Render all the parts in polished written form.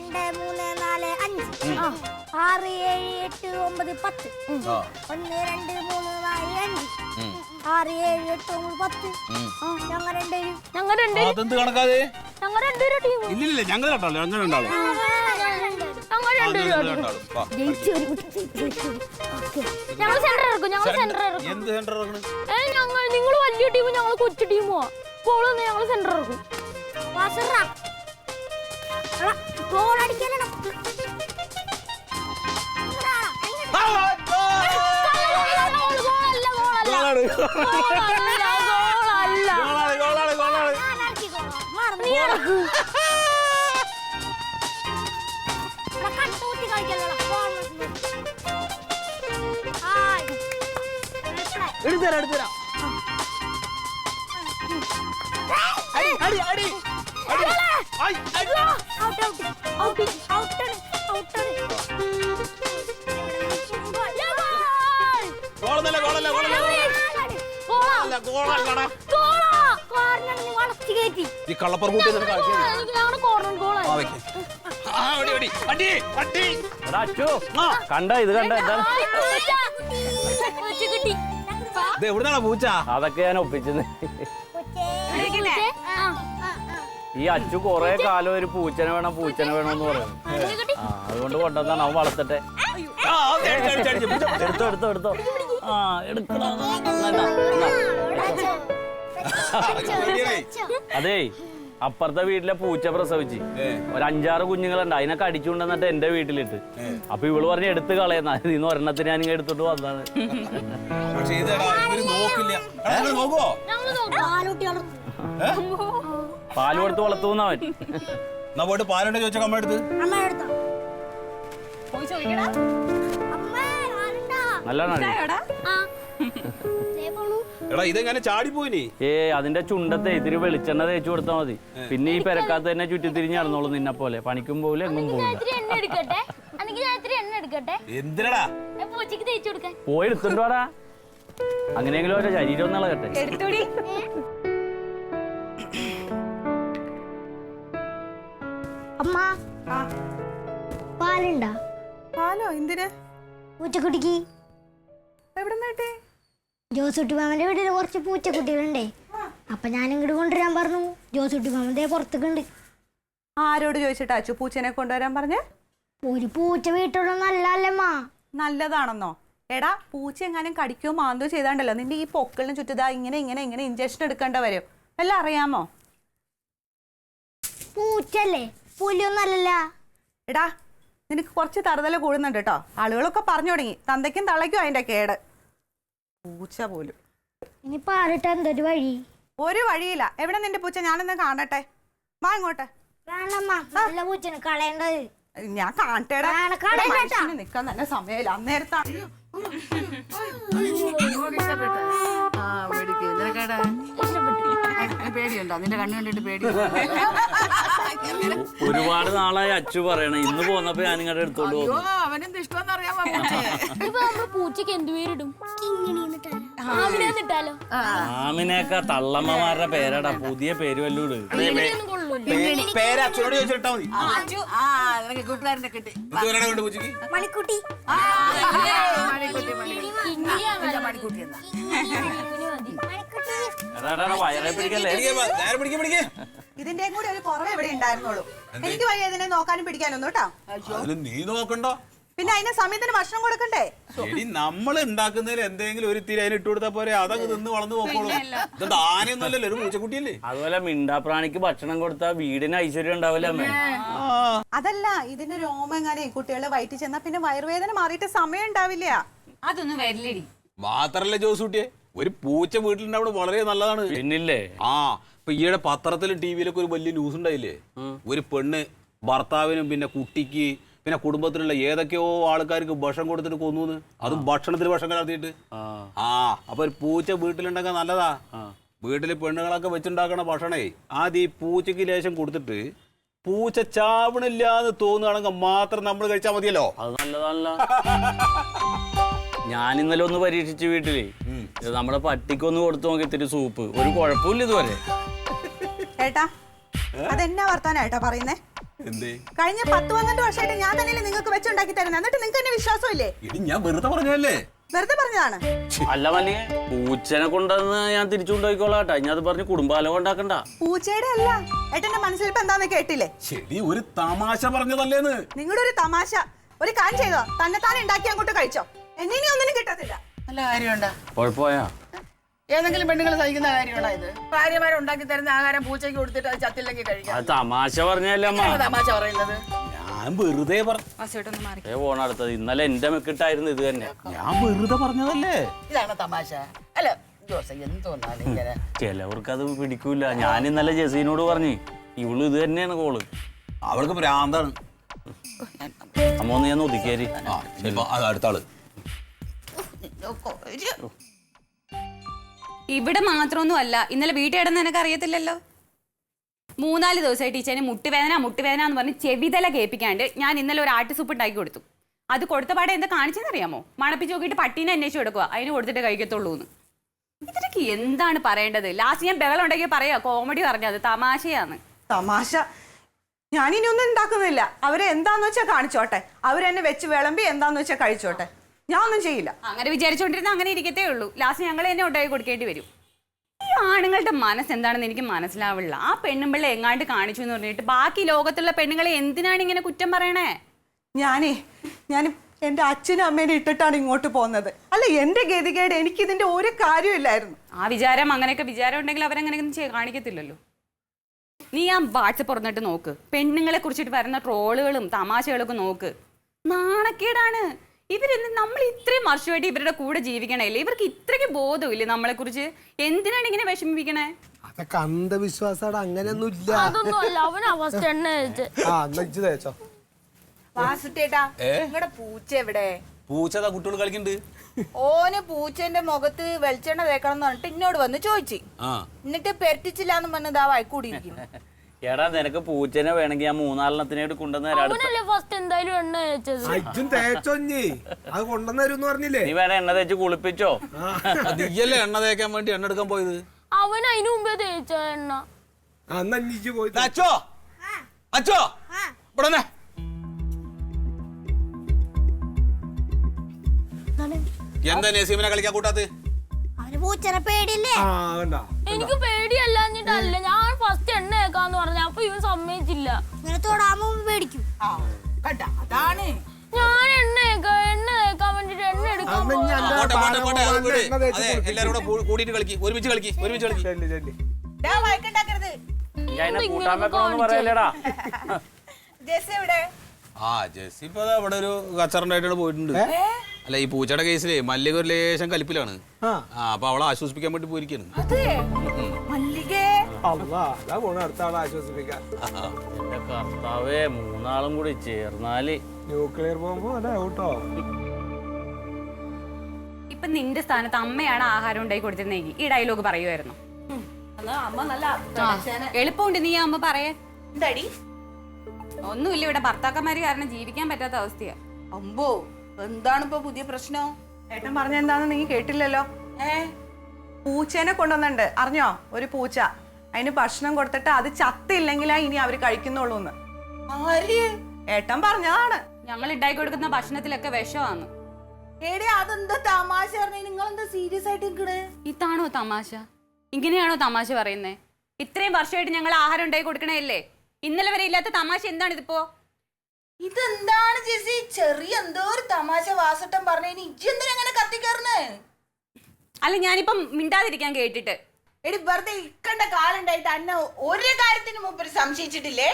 2 3 4 5 6 7 8 9 10 1 2 3 4 5 6 7 8 9 10 ഞങ്ങൾ രണ്ടുപേരും അതെന്ത് കണക്കാതെ ഞങ്ങൾ രണ്ടുപേരും ടീം ഇല്ലില്ല ഞങ്ങൾ കണ്ടാലോ അങ്ങനെ ഉണ്ടാവും ഞങ്ങൾ സെന്റർ ഇറക്കും എന്ത് സെന്റർ നിങ്ങൾ വലിയ ടീം ഞങ്ങൾ കൊച്ചു ടീമോ ഗോൾ ഞങ്ങൾ സെന്റർ ഇറക്കും ഗോൾ അടിക്കാനാണ് ഈ കള്ളപ്പുറം കണ്ട ഇത് കണ്ട എവിടുന്നാ പൂച്ച അതൊക്കെ ഞാൻ ഒപ്പിച്ചത് ഈ അച്ചു കൊറേ കാലം ഒരു പൂച്ചനെ വേണം എന്ന് പറയുന്നു അതുകൊണ്ട് കൊണ്ടുവന്നാണ് അവൻ വളർത്തട്ടെ എടുത്തോ ആ എടുക്കണം അതേ അപ്പുറത്തെ വീട്ടിലെ പൂച്ച പ്രസവിച്ച് ഒരു 5-6 കുഞ്ഞുങ്ങളുണ്ട് അതിനൊക്കെ അടിച്ചുകൊണ്ടെന്നിട്ട് എന്റെ വീട്ടിലിട്ട് അപ്പൊ ഇവള് പറഞ്ഞ് എടുത്ത് കളയുന്ന ഇന്ന് ഒരെണ്ണത്തിന് ഞാനിങ്ങനെ എടുത്തോണ്ട് വന്നതാണ് പാല് കൊടുത്ത് വളർത്തുന്നവൻ പോയിട്ട് പാലുണ്ടെ ചോദിച്ചാൽ അമ്മ എടുത്ത് നല്ലതാണ് എടാ ഇതെങ്ങനെ ചാടിപ്പോയിനി അതിന്റെ ചുണ്ടത്തെ ഇത്തിരി വെളിച്ചെണ്ണ തേച്ചു കൊടുത്താൽ മതി പിന്നെ ഈ പെരക്കാത്ത തന്നെ ചുറ്റിത്തിരിഞ്ഞ് നടന്നോളൂ നിന്നെ പോലെ പണിക്കും പോവില്ല എങ്ങും പോവില്ല എന്തിനടാ പോയി എടുത്തോണ്ടാ അങ്ങനെയെങ്കിലും അവരുടെ ശരീരം ഒന്ന് ഇളകട്ടെ അമ്മ പാലുണ്ടാ പാലോ എന്തിന് പൂച്ചക്കുട്ടിക്ക് എവിടെ നിന്നേ ജോസുട്ടി മാമന്റെ വീട്ടിൽ കുറച്ച് പൂച്ചക്കുട്ടികളുണ്ടേ അപ്പൊ ഞാൻ ഇങ്ങോട്ട് കൊണ്ടുവരാൻ പറഞ്ഞു ജോസുട്ടി മാമന്റെ പുറത്തേക്കുണ്ട് ആരോട് ചോദിച്ചിട്ടാ അച്ചു പൂച്ചനെ കൊണ്ടുവരാൻ പറഞ്ഞ ഒരു പൂച്ച വീട്ടുള്ള നല്ലല്ലമ്മ നല്ലതാണെന്നോ എടാ പൂച്ച എങ്ങാനും കടിക്കോ മാന്തോ ചെയ്താണ്ടല്ലോ നിന്റെ ഈ പൊക്കളിന് ചുറ്റുതാ ഇങ്ങനെ ഇഞ്ചക്ഷൻ എടുക്കേണ്ട വരും എല്ലാം അറിയാമോ പൂച്ചല്ലേ പുലിയൊന്നല്ല എടാ നിനക്ക് കുറച്ച് തറുതല കൂടുന്നുണ്ട് കേട്ടോ ആളുകളൊക്കെ പറഞ്ഞു തുടങ്ങി തന്തയ്ക്കും തള്ളയ്ക്കും അതിന്റെ കേട് പൂച്ച പോലും ഇനി പാലിട്ട എന്തൊരു വഴി ഒരു വഴിയില്ല എവിടെ നിന്റെ പൂച്ച ഞാനെന്നാ കാണട്ടെ വാ ഇങ്ങോട്ട് നല്ല പൂച്ചന് കളയേണ്ടത് ഞാൻ കാണട്ടേടാ നിക്കാൻ തന്നെ സമയമില്ല അന്നേരത്താണ് പേടിയുണ്ടോ നിന്റെ കണ്ണു കണ്ടിട്ട് പേടി ഒരുപാട് നാളായി അച്ചു പറയണ ഇന്ന് പോന്നപ്പോ ഞാൻ ഇങ്ങോട്ട് എടുത്തോണ്ട് പോകും അവനെന്ത് ഇഷ്ടമെന്ന് അറിയാമോ പൂച്ചക്ക് എന്തുപേരിടും ആമിനേക്ക തള്ളമ്മമാരുടെ പേരടാ പുതിയ പേര് വല്ലൂട് പേര് അച്ഛനോട് ചോദിച്ചിട്ടാ മതി നിനക്ക് കൂട്ടുകാരനെ കിട്ടി പൂച്ചക്ക് മണിക്കുട്ടി മണിക്കുട്ടി എന്നാ വയറെ പിടിക്കല്ലേ ഇതിന്റെ കൂടി ഒരു കുറവ് ഇവിടെ ഉണ്ടായിരുന്നുള്ളൂ എനിക്ക് വഴി ഇതിനെ നോക്കാനും പിടിക്കാനൊന്നും കേട്ടോ നീ നോക്കണ്ട പിന്നെ അതിന് സമയത്തിന് ഭക്ഷണം കൊടുക്കണ്ടേ ശരി നമ്മൾ ഉണ്ടാക്കുന്നതിൽ എന്തെങ്കിലും ഒരു തിരി അതിന് ഇട്ട് കൊടുത്താ പോരെ അതൊക്കെ നിന്ന് വളർന്നു പോക്കോളൂ ഇത് ആനയൊന്നുമല്ലല്ലോ ഒരു പൂച്ചക്കുട്ടിയല്ലേ അതുപോലെ മിണ്ടാപ്രാണിക്ക് ഭക്ഷണം കൊടുത്താൽ വീടിന് ഐശ്വര്യം ഉണ്ടാവില്ല അമ്മേ അതല്ല ഇതിന്റെ രോമം എങ്ങനെ കുട്ടികളെ വയറ്റി ചെന്നാ പിന്നെ വയറുവേദന മാറിയിട്ട് സമയം ഉണ്ടാവില്ല അതൊന്നും വരില്ലടി മാത്രല്ല ജോസൂട്ടിയെ ഒരു പൂച്ച വീട്ടിലുണ്ടാവുന്നത് വളരെ നല്ലതാണ് പിന്നില്ലേ ഇപ്പൊ ഈയിടെ പത്രത്തിലും ടിവിയിലൊക്കെ ഒരു വലിയ ന്യൂസ് ഉണ്ടായില്ലേ ഒരു പെണ്ണ് ഭർത്താവിനും പിന്നെ കുട്ടിക്ക് പിന്നെ കുടുംബത്തിലുള്ള ഏതൊക്കെയോ ആൾക്കാർക്ക് ഭക്ഷണം കൊടുത്തിട്ട് കൊന്നു അതും ഭക്ഷണത്തിന് ഭക്ഷണം കലർത്തിയിട്ട് അപ്പൊ ഒരു പൂച്ച വീട്ടിലുണ്ടെങ്കിൽ നല്ലതാ വീട്ടില് പെണ്ണുങ്ങളൊക്കെ വെച്ചുണ്ടാക്കണ ഭക്ഷണേ ആദ്യം ഈ പൂച്ചക്ക് ലേശം കൊടുത്തിട്ട് പൂച്ച ചാവണില്ലാന്ന് തോന്നുകയാണെങ്കിൽ മാത്രം നമ്മൾ കഴിച്ചാൽ മതിയല്ലോ അത് നല്ലതാണല്ലോ ഞാൻ ഇന്നലെ ഒന്ന് പരീക്ഷിച്ചു വീട്ടില് നമ്മുടെ പട്ടിക്കൊന്ന് കൊടുത്തു നോക്കി ഇത്തിരി സൂപ്പ് ഒരു കുഴപ്പമില്ല ഇതുവരെ ഏട്ടാ അതെന്നാ വർത്താനാ ഏട്ടാ പറയുന്നേ എന്തേ? കഴിഞ്ഞ 10-12 വർഷമായിട്ട് ഞാൻ തന്നെയല്ലേ നിങ്ങൾക്ക് വെച്ചുണ്ടാക്കി തരുന്നത്, എന്നിട്ട് നിങ്ങൾക്ക് എന്നെ വിശ്വാസമില്ലേ? എടി ഞാൻ വെറുതെ പറഞ്ഞല്ലേ. വെറുതെ പറഞ്ഞതാണ്. അല്ല മല്ലികേ, പൂച്ചനെ കൊണ്ടുവന്ന് ഞാൻ തിരിച്ചു കൊണ്ടുപോയിക്കോളാട്ടെ. ഞാൻ അത് പറഞ്ഞ് കുടുംബാലം ഉണ്ടാക്കണ്ട. പൂച്ചയുടെ അല്ല, ഏട്ടന്റെ മനസ്സിൽ ഇപ്പൊ എന്താന്ന് കേട്ടില്ലേ? ശരി, ഒരു തമാശ പറഞ്ഞതല്ലേന്ന്. നിങ്ങളുടെ ഒരു തമാശ. ഒരു കാര്യം ചെയ്തോ, തന്നെത്താനെ ഉണ്ടാക്കി അങ്ങോട്ട് കഴിച്ചോ. എന്നെ ഇനി ഒന്നിനും കിട്ടത്തില്ല. നല്ല കാര്യമുണ്ടാ? കുഴപ്പമായാ? ഏതെങ്കിലും പെണ്ണുങ്ങൾ സഹിക്കുന്ന കാര്യമാണോ ഇത്? ഭാര്യമാരുണ്ടാക്കി തരുന്ന ആഹാരം പൂച്ചയ്ക്ക് കൊടുത്തിട്ട് അത് ചത്തില്ലെങ്കിൽ കഴിക്കാം. അത് തമാശ പറഞ്ഞല്ലേ അമ്മ. തമാശ പറയുന്നത് ഞാൻ വെറുതെ പോണടുത്തത് ഇന്നലെ എന്റെ മെക്കിട്ടായിരുന്നു ഇത് തന്നെ. ഞാൻ വെറുതെ പറഞ്ഞതല്ലേ. ഇതാണ് തമാശ. അല്ല ജോസ്, എന്തോന്നാണ് ഇങ്ങനെ? ചിലവർക്ക് അത് പിടിക്കൂല. ഞാൻ ഇന്നലെ ജസീനോട് പറഞ്ഞു, ഇവള് ഇത് തന്നെയാണ് കോള്. അവൾക്ക് ഭ്രാന്താണ്. അമ്മ ഒന്ന് ഞാൻ ഒതുക്കേരി. അടുത്ത ആള്. ഇവിടെ മാത്രമൊന്നും അല്ല, ഇന്നലെ വീട്ടിൽ കിടന്ന് നിനക്ക് അറിയത്തില്ലല്ലോ. 3-4 ദിവസമായിട്ട് ടീച്ചറിന് മുട്ടുവേദന എന്ന് പറഞ്ഞ് ചെവിതല കേൾപ്പിക്കാണ്ട് ഞാൻ ഇന്നലെ ഒരു ആട്ട് സൂപ്പ് ഉണ്ടാക്കി കൊടുത്തു. അത് കൊടുത്ത പാടെ എന്താ കാണിച്ചെന്നറിയാമോ? മണപ്പിച്ച് നോക്കിയിട്ട് പട്ടീനെ അന്വേഷിച്ച് കൊടുക്കുക, അതിന് കൊടുത്തിട്ട് കഴിക്കത്തുള്ളൂ എന്ന്. ഇതിനൊക്കെ എന്താണ് പറയേണ്ടത്? ലാസ്റ്റ് ഞാൻ ബഹളം ഉണ്ടാക്കി പറയാ, കോമഡി പറഞ്ഞത് തമാശയാണ്. തമാശ? ഞാനിനി ഒന്നും ഉണ്ടാക്കുന്നില്ല. അവരെ എന്താന്ന് വെച്ചാൽ കാണിച്ചോട്ടെ, അവരെന്നെ വെച്ച് വിളമ്പി എന്താന്ന് വെച്ചാൽ കഴിച്ചോട്ടെ. ഞാൻ ഒന്നും ചെയ്യില്ല. അങ്ങനെ വിചാരിച്ചോണ്ടിരുന്ന അങ്ങനെ ഇരിക്കത്തേ ഉള്ളൂ. ലാസ്റ്റ് ഞങ്ങൾ തന്നെ ഉണ്ടാക്കി കൊടുക്കേണ്ടി വരും. ഈ ആണുങ്ങളുടെ മനസ്സ് എന്താണെന്ന് എനിക്ക് മനസ്സിലാവില്ല. ആ പെണ്ണുമ്പിള്ള എങ്ങാണ്ട് കാണിച്ചു എന്ന് പറഞ്ഞിട്ട് ബാക്കി ലോകത്തുള്ള പെണ്ണുങ്ങളെ എന്തിനാണ് ഇങ്ങനെ കുറ്റം പറയണേ? ഞാൻ എന്റെ അച്ഛനും അമ്മേനെ ഇട്ടിട്ടാണ് ഇങ്ങോട്ട് പോകുന്നത്. അല്ല, എന്റെ ഗതികേട് എനിക്കിതിന്റെ ഒരു കാര്യമില്ലായിരുന്നു. ആ വിചാരം, അങ്ങനെയൊക്കെ വിചാരം ഉണ്ടെങ്കിൽ അവരങ്ങനെയൊന്നും കാണിക്കത്തില്ലല്ലോ. നീ ആ വാട്സപ്പ് തുറന്നിട്ട് നോക്ക്, പെണ്ണുങ്ങളെ കുറിച്ചിട്ട് വരുന്ന ട്രോളുകളും തമാശകളൊക്കെ നോക്ക്. നാണക്കേടാണ്. നമ്മൾ ഇത്രയും വർഷമായിട്ട് ഇവരുടെ കൂടെ ജീവിക്കണല്ലേ, ഇവർക്ക് ഇത്രയ്ക്ക് ബോധമില്ലേ നമ്മളെ കുറിച്ച്? എന്തിനാണ് ഇങ്ങനെ വിഷമിപ്പിക്കണേ? അതൊക്കെ അന്ധവിശ്വാസാണ്, അങ്ങനെയൊന്നും ഇല്ല. വാസുട്ടേട്ടാ, നിങ്ങളുടെ പൂച്ച എവിടെ? പൂച്ച കുട്ടികൾ കളിക്കുന്നുണ്ട്. ഓന് പൂച്ചന്റെ മുഖത്ത് വെളിച്ചെണ്ണ തേക്കണം എന്ന് പറഞ്ഞിട്ട് ഇന്നോട് വന്ന് ചോദിച്ചു. എന്നിട്ട് പെരട്ടിച്ചില്ലാന്ന് പറഞ്ഞത് ആ വായിക്കൂടിയിരിക്കും. എടാ, നിനക്ക് പൂച്ചനെ വേണമെങ്കിൽ ഞാൻ 3-4 കൊണ്ടുവന്നേരാ. അത് കൊണ്ടുവന്നു പറഞ്ഞില്ലേ? നീ വേണേ എണ്ണ തേച്ച് കുളിപ്പിച്ചോ? നീയല്ലേ എണ്ണ തേക്കാൻ വേണ്ടി എണ്ണ എടുക്കാൻ പോയത്? അവൻ അതിനു മുമ്പേ തേച്ച എണ്ണ. പോയി. അച്ചോ അച്ചോ ഇവിടെ എന്താ നസീമിനെ കളിക്കാൻ കൂട്ടാത്ത്? അവന് പൂച്ചനെ പേടിയില്ലേ? എനിക്ക് പേടിയല്ലാഞ്ഞിട്ടല്ല, ഞാൻ ഫസ്റ്റ് എണ്ണ തേക്കാന്ന് പറഞ്ഞ, അപ്പൊ ഇവൻ സമ്മതിച്ചില്ല. ഇങ്ങനെ തൊടാൻ പേടിക്കും. അതാണ് ഞാൻ എണ്ണ തേക്കാൻ വേണ്ടിട്ട് എണ്ണ എടുക്കാൻ എല്ലാരും കൂടിയിട്ട് കളിക്ക്, ഒരുമിച്ച് കളിക്ക്. വഴക്കുണ്ടാക്കരുത്. കൂട്ടാൻ വെക്കണമെന്ന് പറയല്ലേടാ. ജെസ്സി എവിടെ? ജെസ്സി ഇപ്പൊ ഇവിടെ ഒരു കച്ചറുണ്ടായിട്ടാണ് പോയിട്ടുണ്ട്. അല്ല, ഈ പൂച്ചയുടെ കേസിലെ മല്ലിക ഒരു ലേശം കലിപ്പിലാണ്. അപ്പൊ അവളെ ആശ്വസിപ്പിക്കാൻ വേണ്ടി പോയിരിക്കാണ്. അടുത്ത ആളെ ആശ്വസിപ്പിക്കാൻ. എന്റെ കർത്താവേ, 3 കൂടി ചേർന്നാല് ന്യൂക്ലിയർ ബോംബ് കേട്ടോ. ഇപ്പൊ നിന്റെ സ്ഥാനത്ത് അമ്മയാണ് ആഹാരം ഉണ്ടാക്കി കൊടുത്തിരുന്നെങ്കിൽ ഈ ഡയലോഗ് പറയുമായിരുന്നു. അമ്മ നല്ല എളുപ്പമുണ്ട്, നീ അമ്മ പറയേ. എന്താടി? ഒന്നുമില്ല, ഇവിടെ ഭർത്താക്കന്മാര് കാരണം ജീവിക്കാൻ പറ്റാത്ത അവസ്ഥയാ. അമ്പോ, എന്താണ് ഇപ്പൊ പുതിയ പ്രശ്നം? ഏട്ടൻ പറഞ്ഞ എന്താന്ന് നീ കേട്ടില്ലല്ലോ. പൂച്ചേനെ കൊണ്ടുവന്നുണ്ട്, അറിഞ്ഞോ? ഒരു പൂച്ച. അതിന് ഭക്ഷണം കൊടുത്തിട്ട് അത് ചത്തില്ലെങ്കിലാ ഇനി അവര് കഴിക്കുന്നുള്ളൂ എന്ന് ഏട്ടൻ പറഞ്ഞതാണ്. ഞങ്ങൾ ഉണ്ടാക്കി കൊടുക്കുന്ന ഭക്ഷണത്തിലൊക്കെ വിഷമാണ്. അതെന്താ തമാശ പറഞ്ഞ? നിങ്ങളെന്താ സീരിയസ് ആയിട്ട് നിൽക്കണേ? ഇതാണോ തമാശ? ഇങ്ങനെയാണോ തമാശ പറയുന്നേ? ഇത്രയും വർഷമായിട്ട് ഞങ്ങൾ ആഹാരം ഉണ്ടാക്കി കൊടുക്കണേല്ലേ? ഇന്നലെ വരെ ഇല്ലാത്ത തമാശ എന്താണ് ഇതിപ്പോ? ഇതെന്താണ് ചേച്ചി? ചെറിയ എന്തോ ഒരു തമാശ വാസട്ടം പറഞ്ഞതിന് ഇജ്ജി എന്തിനാ അങ്ങനെ കത്തിക്കയറുന്നേ? അല്ല, ഞാനിപ്പം മിണ്ടാതിരിക്കാൻ കേട്ടിട്ട്. എടി, വെറുതെ ഇക്കണ്ട കാലുണ്ടായിട്ട് അന്നെ ഒരു കാര്യത്തിന് മുമ്പ് സംശയിച്ചിട്ടില്ലേ?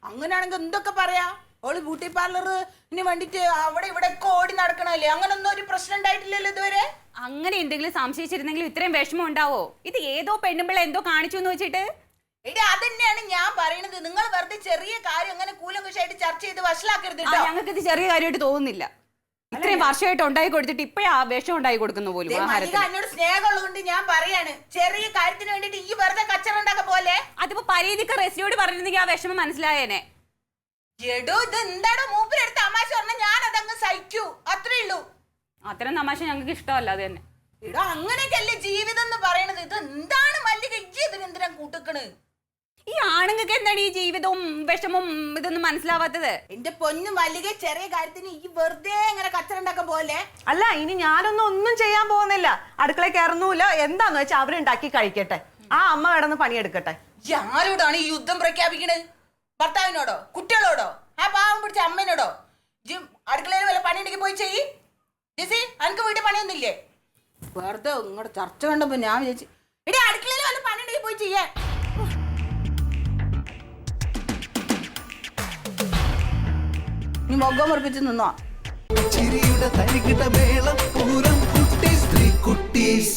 അങ്ങനെയാണെങ്കിൽ എന്തൊക്കെ പറയാ? ഓള് ബ്യൂട്ടി പാർലറിന് വേണ്ടിട്ട് അവിടെ ഇവിടെ ഓടി നടക്കണല്ലേ? അങ്ങനൊന്നും ഒരു പ്രശ്നം ഉണ്ടായിട്ടില്ലല്ലോ ഇതുവരെ. അങ്ങനെ എന്തെങ്കിലും സംശയിച്ചിരുന്നെങ്കിലും ഇത്രയും വിഷമം ഉണ്ടാവോ? ഇത് ഏതോ പെണ്ണുമ്പിള്ള എന്തോ കാണിച്ചു എന്ന് വെച്ചിട്ട്. എടി, അതന്നെയാണ് ഞാൻ പറയുന്നത്. നിങ്ങൾ വെറുതെ ചെറിയ കാര്യം അങ്ങനെ കൂലങ്കുശായിട്ട് ചർച്ച ചെയ്ത് വഷളാക്കരുത്. ഞങ്ങൾക്ക് ഇത് ചെറിയ കാര്യമായിട്ട് തോന്നുന്നില്ല. ഇത്രയും വർഷമായിട്ട് ഉണ്ടാക്കി കൊടുത്തിട്ട് ഇപ്പഴാ വിഷം ഉണ്ടാക്കി കൊടുക്കുന്ന പോലും. എന്നോട് സ്നേഹമുള്ളതുകൊണ്ട് ഞാൻ പറയാണ്, ചെറിയ കാര്യത്തിന് വേണ്ടിട്ട് ഈ വെറുതെ കച്ചറ ഉണ്ടാക്കാൻ പോലെ. അതിപ്പോ പരീതിക്ക് റെസിയോട് പറഞ്ഞിരുന്നെങ്കിൽ ആ വിഷമം മനസ്സിലായേനെ. എടോ, ഇത് എന്താടോ മൂപ്പരെടുത്ത് തമാശ പറഞ്ഞാൽ ഞാൻ അതങ്ങ് സഹിക്കൂ, അത്രേ ഉള്ളൂ. അത്തരം തമാശ ഞങ്ങൾക്ക് ഇഷ്ടമല്ല. അത് തന്നെ. എടോ, അങ്ങനെയൊക്കെയല്ലേ ജീവിതം എന്ന് പറയണത്. ഇത് എന്താണ് മല്ലിക, ഇതിനെന്തിനാ കൂട്ടിക്കണ്? ഈ ആണുങ്ങൾക്ക് എന്താണ് ഈ ജീവിതവും വിഷമവും ഇതൊന്നും മനസ്സിലാവാത്തത്? എന്റെ പൊന്നു മല്ലിക, ചെറിയ കാര്യത്തിന് ഈ വെറുതെ ഇങ്ങനെ കച്ചറ ഉണ്ടാക്കാൻ പോലെ. അല്ല, ഇനി ഒന്നും ചെയ്യാൻ പോകുന്നില്ല. അടുക്കള കയറുന്നില്ല. എന്താന്ന് വെച്ചാൽ അവരുണ്ടാക്കി കഴിക്കട്ടെ. ആ അമ്മ കിടന്ന് പണിയെടുക്കട്ടെ. ആരോടാണ് ഈ യുദ്ധം പ്രഖ്യാപിക്കണത്? ഭർത്താവിനോടോ, കുട്ടികളോടോ, ആ പാവം പിടിച്ച അമ്മേനോടോ? അടുക്കളയിൽ വല്ല പണിയുണ്ടെങ്കിൽ പോയി ചെയ്യ്. ജെസി, അനക്ക് വീട്ടിൽ പണിയൊന്നുമില്ലേ? വെറുതെ ഇങ്ങോട്ട് ചർച്ച കണ്ടപ്പോ ഞാൻ വിചാരിച്ചു, എടി അടുക്കളയിൽ വല്ല പണിയുണ്ടെങ്കിൽ പോയി ചെയ്യാൻ. നീ മുഖം ഉറപ്പിച്ച് നിന്നോ? ചിരിയുടെ തരികിട മേളം പൂരം കുട്ടീസ് 3 കുട്ടീസ്.